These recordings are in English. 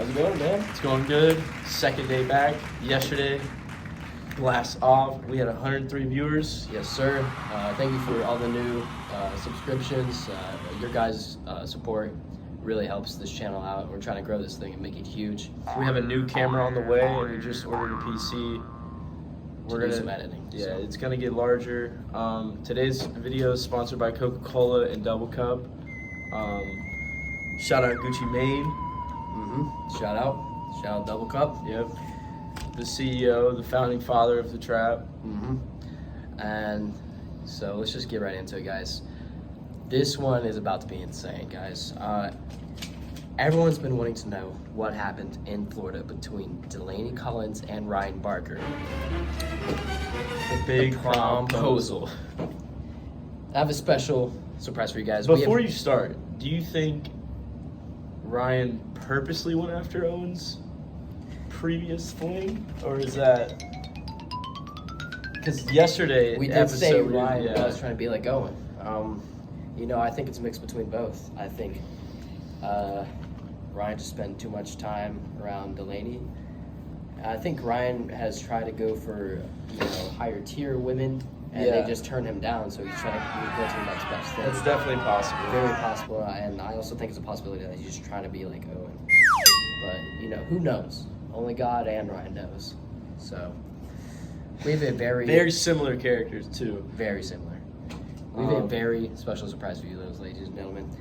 How's it going, man? It's going good. Second day back. Yesterday, blast off. We had 103 viewers. Yes, sir. Thank you for all the new subscriptions. Your guys' support really helps this channel out. We're trying to grow this thing and make it huge. We have a new camera on the way, and we just ordered a PC. We're gonna do some editing. Yeah, so. it's gonna get larger. Today's video is sponsored by Coca-Cola and Double Cup. Shout out Gucci Mane. Shout out Double Cup. Yep. The CEO, the founding father of the trap. And so let's just get right into it, guys. This one is about to be insane, guys. Everyone's been wanting to know what happened in Florida between Delaney Collins and Ryan Barker. The big promposal. I have a special surprise for you guys. Before you start, do you think Ryan purposely went after Owen's previous fling? Or is that... Because yesterday... We did say Ryan was trying to be like Owen. I think it's mixed between both. I think Ryan just spent too much time around Delaney. I think Ryan has tried to go for, higher tier women, and they just turned him down, so he's trying to go to the next best thing. That's definitely possible. Very possible, and I also think it's a possibility that he's just trying to be like Owen. But, who knows? Only God and Ryan knows. So, we have a very similar characters, too. Very similar. We have a very special surprise for you, ladies and gentlemen.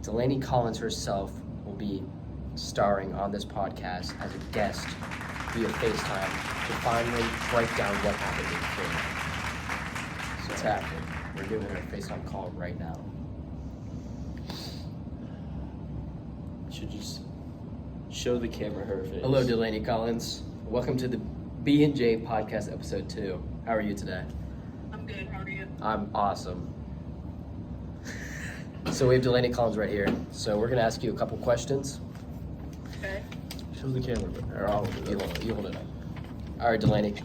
Delaney Collins herself will be starring on this podcast as a guest via FaceTime to finally break down what happened in Florida. So it's happening. We're doing her a FaceTime call right now. Should just show the camera her face. Hello, Delaney Collins. Welcome to the B&J Podcast episode 2. How are you today? I'm good. How are you? I'm awesome. So we have Delaney Collins right here. So we're going to ask you a couple questions. Okay. Show the camera. Or you hold it up. All right, Delaney.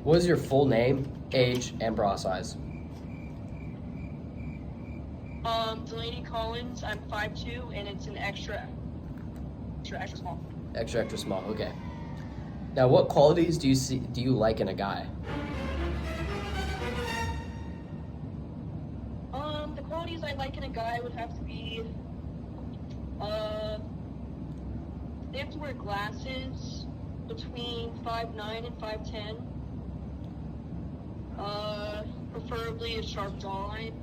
What is your full name, age, and bra size? Delaney Collins. I'm 5'2", and it's an extra small. Extra small. Okay. Now, what qualities do you like in a guy? The qualities I like in a guy would have to be, they have to wear glasses between 5'9" and 5'10". Preferably a sharp jawline,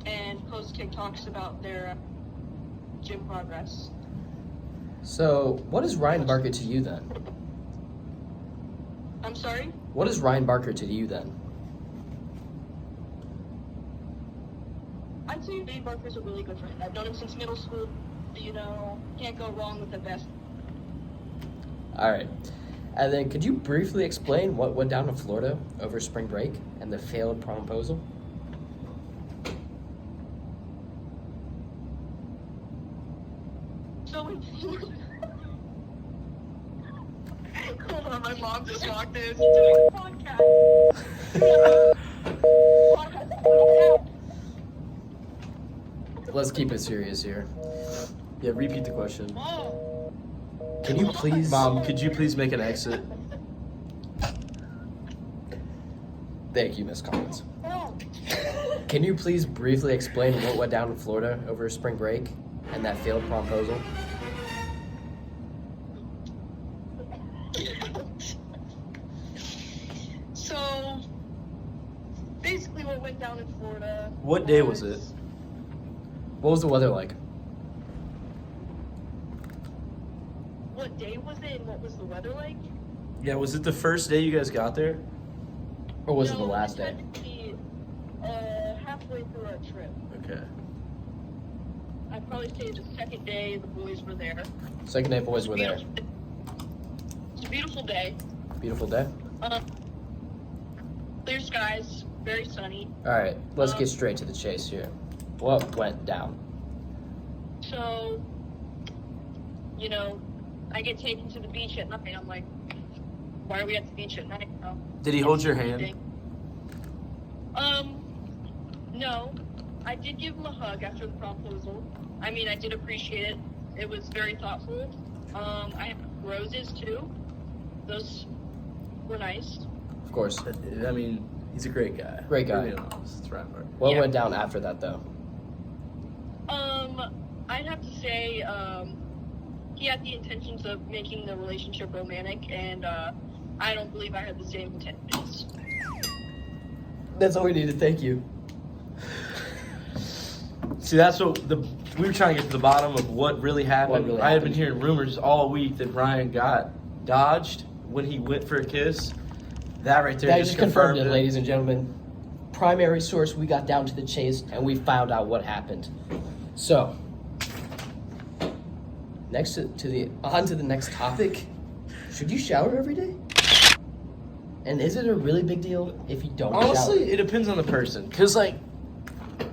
and post TikToks about their gym progress. So, what is Ryan Barker to you then? I'm sorry? What is Ryan Barker to you then? I'd say Dave Barker's a really good friend. I've known him since middle school. Can't go wrong with the best. All right. And then could you briefly explain what went down in Florida over spring break and the failed promposal? So hold on, my mom just walked in. She's doing a podcast. Let's keep it serious here. Yeah, repeat the question. Can you please... Mom, could you please make an exit? Thank you, Miss Collins. Can you please briefly explain what went down in Florida over spring break and that failed promposal? So, basically what went down in Florida... What day was it? What was the weather like? What day was it and what was the weather like? Yeah, was it the first day you guys got there? Or was it the last day? Technically, halfway through our trip. Okay. I'd probably say the second day the boys were there. Second day boys were there. It's a beautiful day. Beautiful day? Clear skies, very sunny. All right, let's get straight to the chase here. What went down? So, I get taken to the beach at night. I'm like, why are we at the beach at night? Did he hold your hand? No. I did give him a hug after the proposal. I mean, I did appreciate it. It was very thoughtful. I have roses too. Those were nice. Of course. I mean, he's a great guy. Great guy. Being honest, it's right, Mark. What Yeah. went down after that, though? I'd have to say, he had the intentions of making the relationship romantic, and I don't believe I had the same intentions. That's all we needed. Thank you. See, that's what we were trying to get to the bottom of what really happened. What really I had been happened. hearing rumors all week that Ryan got dodged when he went for a kiss. That right there That just just confirmed confirmed it, ladies and gentlemen. Primary source, we got down to the chase, and we found out what happened. So, on to the next topic. Should you shower every day? And is it a really big deal if you don't Honestly, shower? it depends on the person. Because, like,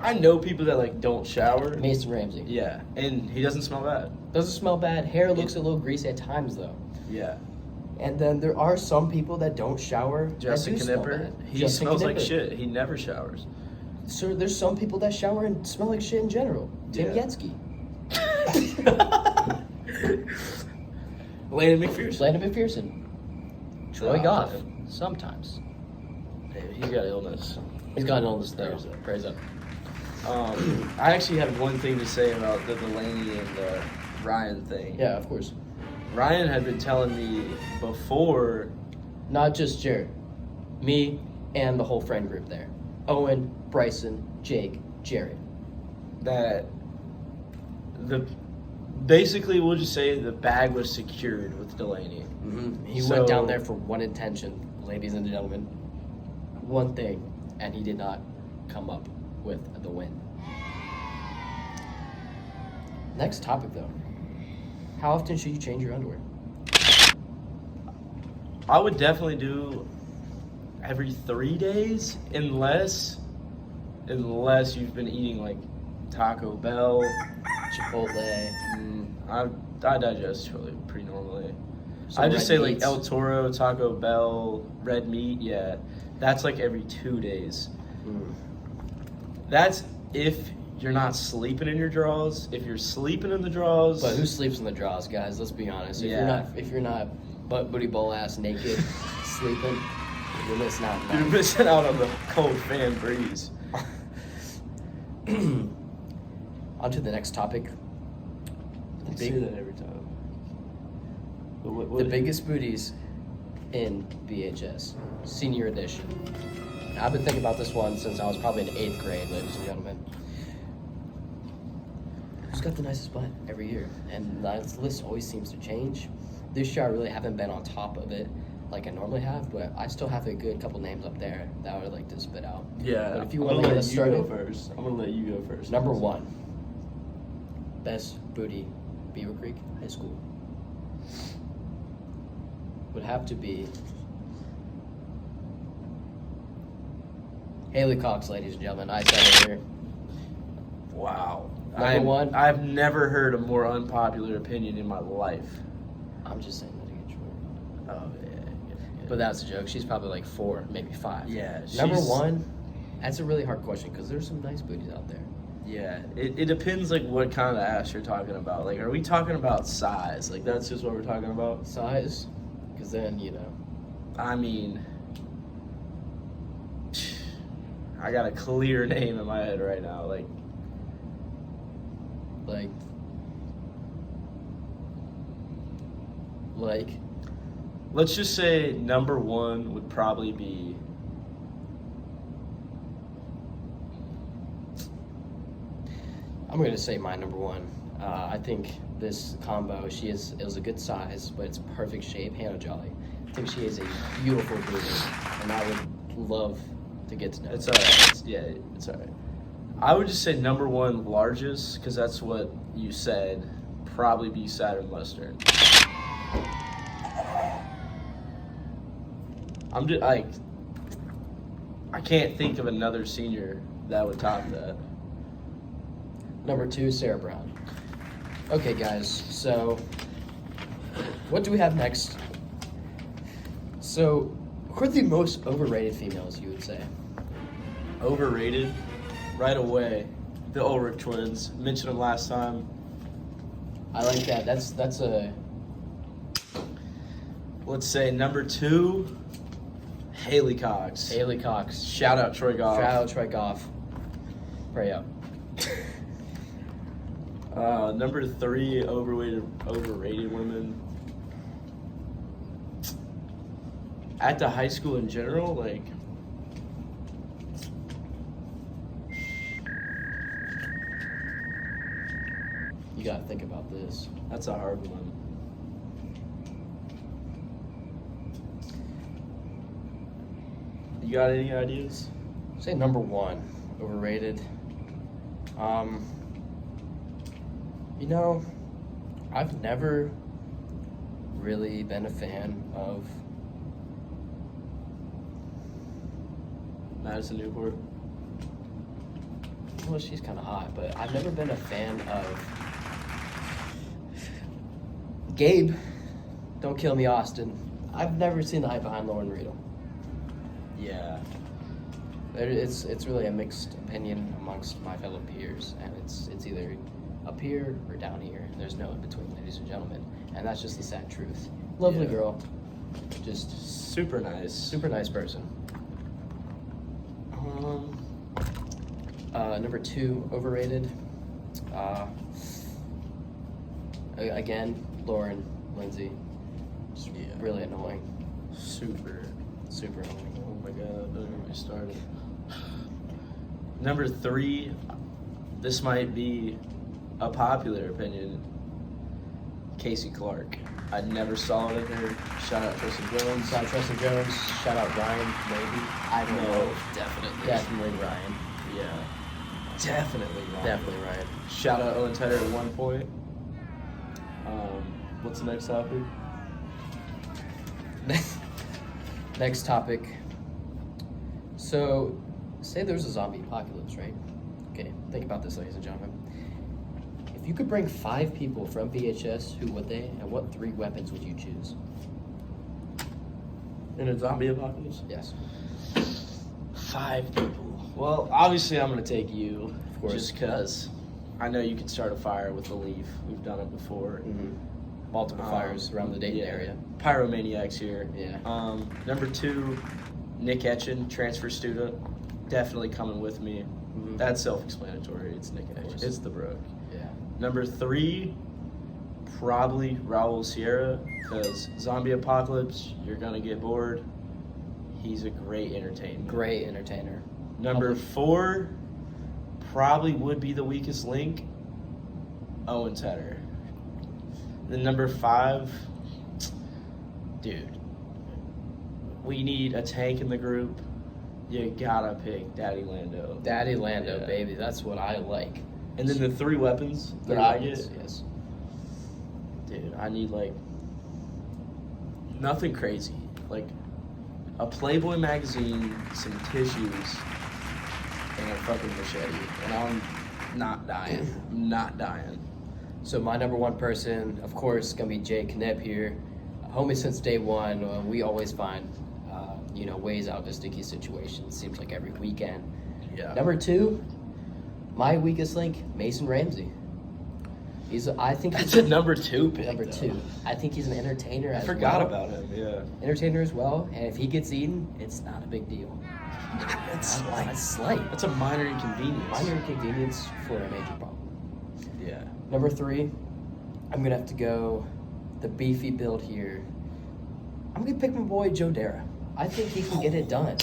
I know people that, like, don't shower. Mason Ramsey. Yeah, and he doesn't smell bad. Doesn't smell bad. Hair looks a little greasy at times, though. Yeah. And then there are some people that don't shower. Justin that do smell Knipper, bad. he Justin smells like Knipper. shit. He never showers. So there's some people that shower and smell like shit in general. Tim Yeah. Yetzky. Landon McPherson. Landon McPherson. Troy Oh, Goff. man. Sometimes. Hey, he's got illness. He's got an illness there. Praise up. Praise up. I actually had one thing to say about the Delaney and Ryan thing. Yeah, of course. Ryan had been telling me before. Not just Jared. Me and the whole friend group there. Owen, Bryson, Jake, Jared. That basically we'll just say the bag was secured with Delaney. Mm-hmm. He So- went down there for one intention, ladies and gentlemen. One thing, and he did not come up with the win. Next topic, though. How often should you change your underwear? I would definitely do every 3 days unless you've been eating like Taco Bell. Chipotle. I digest pretty normally. Some I just red say like meats. El Toro, Taco Bell, red meat. Yeah, that's like every 2 days. Mm. That's if you're not sleeping in your drawers. If you're sleeping in the drawers, But who sleeps in the drawers, guys? Let's be honest. Yeah. If you're not butt booty bowl ass naked sleeping, you're missing out. you're Man. missing out on the cold fan breeze. On to the next topic. I The say big, that every time. But what the biggest booties in BHS senior edition. Now, I've been thinking about this one since I was probably in 8th grade, ladies and gentlemen. Who's got the nicest butt every year? And that list always seems to change. This year I really haven't been on top of it like I normally have, but I still have a good couple names up there that I would like to spit out. Yeah, But if you I'm want gonna to get let us you go started, first. I'm gonna let you go first. number 1, best booty, Beaver Creek High School, would have to be Haley Cox, ladies and gentlemen. I said it here. Wow. Number one. I've never heard a more unpopular opinion in my life. I'm just saying that to get short. Oh yeah. But that's a joke. She's probably like 4, maybe 5. Yeah. Number she's- 1, that's a really hard question because there's some nice booties out there. Yeah. It depends like what kind of ass you're talking about. Like, are we talking about size? Like, that's just what we're talking about. Size, because then, you know. I mean, I got a clear name in my head right now. Like, let's just say number 1 would probably be. I'm going to say my number 1. I think this combo, it was a good size, but it's perfect shape. Hannah Jolly. I think she is a beautiful booty, and I would love to get to know It's her. alright. It's alright. I would just say number 1 largest because that's what you said. Probably be Saturn Western. I'm just like, I can't think of another senior that would top that. Number 2, Sarah Brown. Okay, guys, so what do we have next? So, who are the most overrated females, you would say? Overrated, right away. The Ulrich twins. Mentioned them last time. I like that. That's a let's say number 2, Haley Cox. Haley Cox. Shout out Troy Goff. Shout out Troy Goff. Pray up. Number 3, overrated women. At the high school in general, like, You gotta think about this. that's a hard one. You got any ideas? Say number 1, overrated. You know, I've never really been a fan of Madison Newport. well, she's kind of hot, but I've never been a fan of Gabe. Don't kill me, Austin. I've never seen the hype behind Lauren Riedel. Yeah. It's really a mixed opinion amongst my fellow peers, and it's either up here or down here. There's no in between, ladies and gentlemen, and that's just the sad truth. Lovely Yeah. girl, just Super nice. super nice person. Number 2, overrated. Again, Lauren Lindsay. Just Yeah. really annoying. Super. Super annoying. Oh my god, don't get me started. Number 3, this might be a popular opinion. Casey Clark. I never saw it in her. Shout out Tristan Jones. Shout out Tristan Jones. Shout out Ryan, maybe. I don't know. Definitely. Definitely Ryan. Yeah. Definitely Ryan. Definitely Ryan. Shout out Owen Tedder at one point. What's the next topic? Next topic. So, say there's a zombie apocalypse, right? Okay, think about this, ladies and gentlemen. If you could bring 5 people from VHS, who would they, and what 3 weapons would you choose? In a zombie apocalypse? Yes. 5 people. Well, obviously I'm going to take you. Of course. Just because I know you can start a fire with a leaf. We've done it before. Mm-hmm. Multiple fires around the Dayton area. Pyromaniacs here. Yeah. Number 2, Nick Etchen, transfer student. Definitely coming with me. Mhm. That's self-explanatory. It's Nick course. Etchen. It's the Brook. Yeah. Number 3, probably Raul Sierra, because zombie apocalypse, you're going to get bored. He's a great entertainer. Great entertainer. Number 4, probably would be the weakest link, Owen Tedder. Then number 5, dude, we need a tank in the group. You gotta pick Daddy Lando. Daddy Lando, Yeah. baby. That's what I like. And then the 3 weapons that 3 I weapons, get, yes. dude, I need like nothing crazy. Like a Playboy magazine, some tissues, and a fucking machete. And I'm not dying. I'm not dying. So my number 1 person, of course, gonna be Jay Knipp here. Homie since day one. We always find, ways out of a sticky situation. Seems like every weekend. Yeah. Number 2, my weakest link, Mason Ramsey. I think That's he's a number 2 pick. number though. 2. I think he's an entertainer. I as forgot well. about him. Yeah. Entertainer as well, and if he gets eaten, it's not a big deal. It's It's slight. That's a minor inconvenience. Minor inconvenience for a major problem. Yeah. Number 3, I'm gonna have to go the beefy build here. I'm gonna pick my boy Joe Dara. I think he can get it done.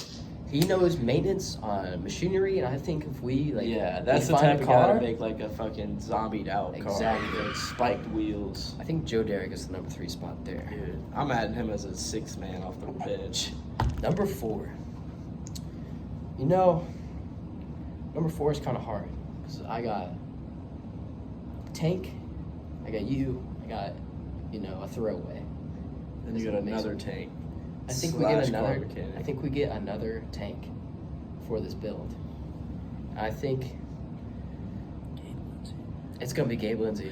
He knows maintenance on machinery, and I think if we that's we the find type a of guy car, to make like a fucking zombied out Exactly. car, like spiked wheels. I think Joe Dara gets the number 3 spot there. Dude, I'm adding him as a 6th man off the bench. Number 4. Number 4 is kind of hard because I got tank, I got you, I got a throwaway. Then you got another tank. I think we slash get another. car mechanic. I think we get another tank for this build. I think it's gonna be Gabe Lindsay.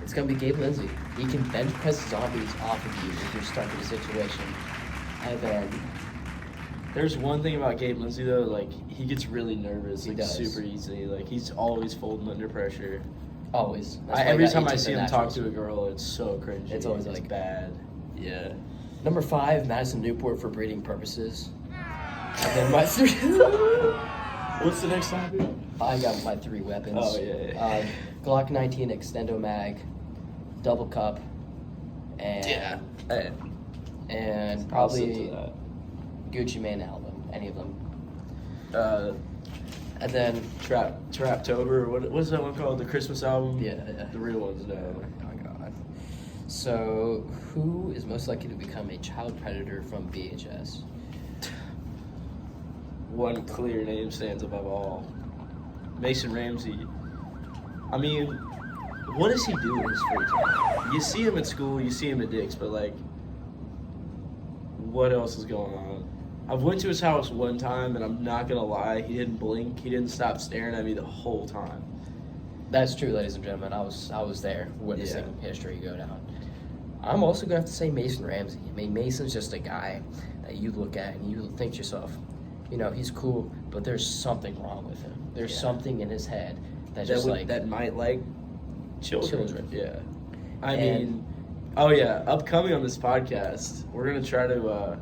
It's gonna be Gabe Lindsay. He can bench press zombies off of you if you're stuck in a situation, and then There's one thing about Gabe Lindsay though, like he gets really nervous, He like does. super easily. Like he's always folding under pressure. always. That's why Every got time I 18 see him talk naturals. to a girl, it's so cringy. It's always like- bad. Yeah. Number 5, Madison Newport for breeding purposes. And then my What's the next topic? I got my 3 weapons. Oh, yeah. Glock 19 Extendo Mag, Double Cup, and Hey, and I'll probably sit to that. Gucci Mane album, any of them. And then Traptober. What's that one called? The Christmas album? yeah. The real ones, no. Oh my god. So, who is most likely to become a child predator from VHS? One clear name stands above all. Mason Ramsey. I mean, what does he do in his free time? You see him at school, you see him at Dick's, but like, what else is going on? I went to his house one time, and I'm not gonna lie, he didn't blink. He didn't stop staring at me the whole time. That's true, ladies and gentlemen. I was there witnessing history go down. I'm also gonna have to say Mason Ramsey. I mean, Mason's just a guy that you look at and you think to yourself, you know, he's cool, but there's something wrong with him. There's something in his head that might like children. Yeah. I And- mean, oh yeah, upcoming on this podcast, we're gonna try to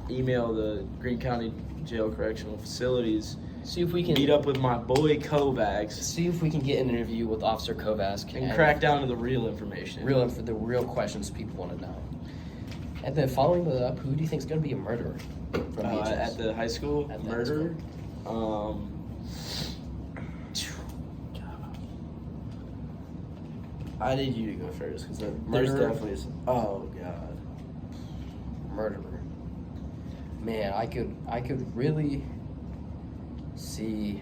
email the Greene County Jail Correctional Facilities, see if we can meet up with my boy Kovacs, see if we can get an interview with Officer Kovacs and crack down to the real information. for the real questions people want to know. And then following that up, who do you think is going to be a murderer from VHS? At the high school, At the high murder. I need you to go first because there's Murderer? definitely some. Oh god. Murderer. Man, I could really see.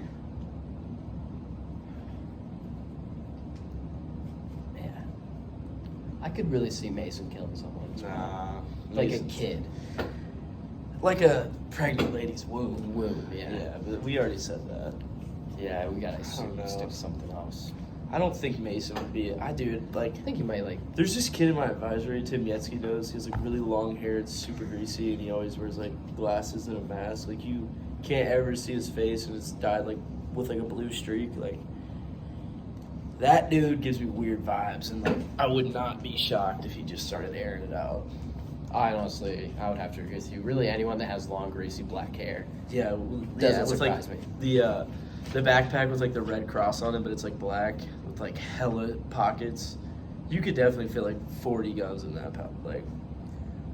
Man, I could really see Mason killing someone. Nah. Like a Mason's- kid. Like a pregnant lady's womb. Womb, yeah. Yeah, but we already said that. Yeah, we gotta don't know. stick to something else. I don't think Mason would be. I think you might There's this kid in my advisory, Tim Yetzke knows. He has like really long hair, it's super greasy, and he always wears like glasses and a mask. Like you can't ever see his face, and it's dyed like with like a blue streak. Like that dude gives me weird vibes, and like I would not be shocked if he just started airing it out. I would have to agree with you. Really, anyone that has long, greasy black hair. Yeah, Doesn't with surprise like me. the backpack with like the red cross on it, but it's like black with like hella pockets. You could definitely fit like 40 guns in that like.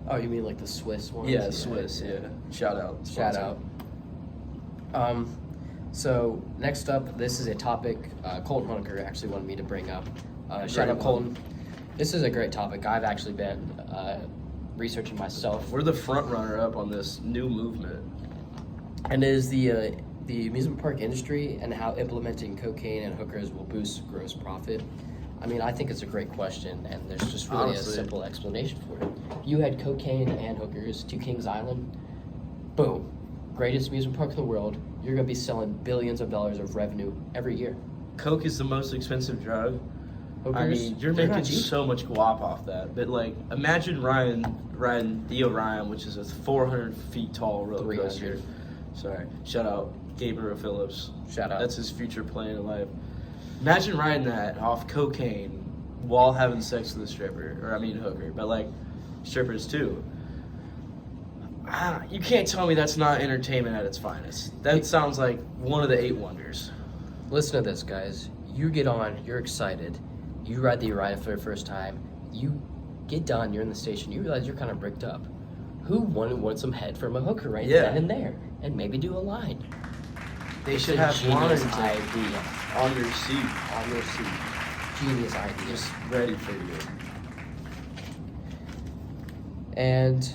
Oh, you mean like the Swiss ones? Yeah, Swiss. Yeah. Shout out. Shout out. So next up, this is a topic Colton Hunker actually wanted me to bring up. Shout out Colton. This is a great topic. I've actually been researching myself. We're the front runner up on this new movement. And it is the amusement park industry and how implementing cocaine and hookers will boost gross profit. I mean, I think it's a great question, and there's just really Honestly. a simple explanation for it. You had cocaine and hookers to Kings Island. Boom. Greatest amusement park in the world. You're going to be selling billions of dollars of revenue every year. Coke is the most expensive drug. Hookers, I mean, you're they're making not cheap. so much guap off that. But like, imagine riding Theo Ryan, which is a 400 feet tall roller 300. coaster. Sorry, shout out Gabriel Phillips. Shout out. That's his future plan in life. Imagine riding that off cocaine while having sex with a stripper, or I mean hooker, but like strippers too. You can't tell me that's not entertainment at its finest. That sounds like one of the 8 wonders. Listen to this, guys. You get on, you're excited. You ride the ride for the first time. You get done, you're in the station. You realize you're kind of bricked up. Who wouldn't some head from a hooker right Yeah. then and there? And maybe do a line. They It's should a have genius lines idea. on your seat, On your seat. Genius idea. just ready for you. And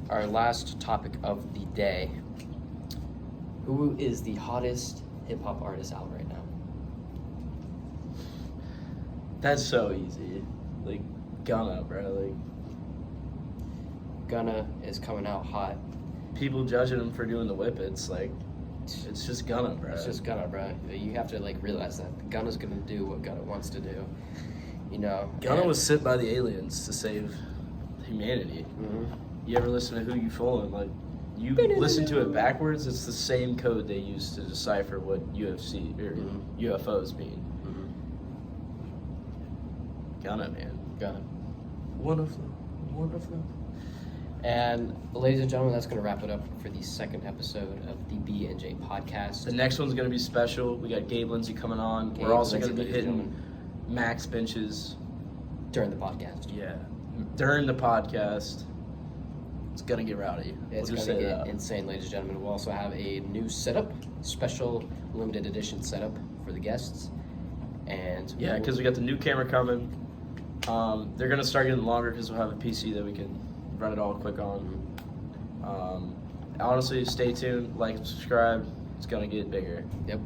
our last topic of the day. Who is the hottest hip-hop artist out right now? That's so easy. Like, Gunna, bro. Like, Gunna is coming out hot. people judging him for doing the whippets, like, it's just Gunna, bro. It's just Gunna, bro. You have to realize that Gunna's gonna do what Gunna wants to do. You know. Gunna and- was sent by the aliens to save humanity. Mhm. You ever listen to Who You Fooling? Like, you listen to it backwards, it's the same code they use to decipher what UFC or UFOs mean. Mhm. Gunna, man. Gunna. One of them. Wonderful. And ladies and gentlemen, that's going to wrap it up for the second episode of the B&J Podcast. The next one's going to be special. We got Gabe Lindsay coming on. Gabe We're also Lindsay, going to be ladies and hitting max benches. during the podcast. Yeah. During the podcast. It's going to get rowdy. It's We'll just going to say get that. insane, ladies and gentlemen. We'll also have a new setup, special limited edition setup for the guests. And Yeah, because we got the new camera coming. They're going to start getting longer because we'll have a PC that we can run it all quick on. Honestly, stay tuned, like and subscribe. It's going to get bigger. Yep.